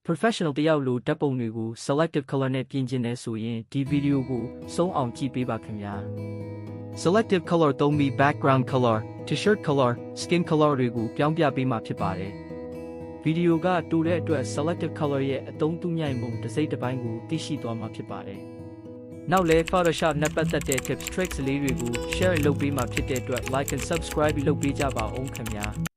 professional တယောက်လိုဓာတ်ပုံတွေကို selective color နဲ့ပြင်ကျင်နေဆိုရင်ဒီဗီဒီယိုကိုစုံအောင်ကြည့်ပေးပါခင်ဗျာ selective color သုံးပြီး background color t-shirt color skin color တွေကိုပြောင်းပြပေးမှာဖြစ်ပါတယ်ဗီဒီယိုကတူတဲ့အတွက် selective color ရဲ့အသုံးပြုမြိုင်ပုံတစ်စိတ်တစ်ပိုင်းကိုသိရှိသွားမှာဖြစ်ပါတယ်နောက်လဲ Photoshop နဲ့ပတ်သက်တဲ့ tips tricks လေးတွေကို share လုပ်ပေးမှာဖြစ်တဲ့အတွက် like and subscribe လုပ်ပေးကြပါဦးခင်ဗျာ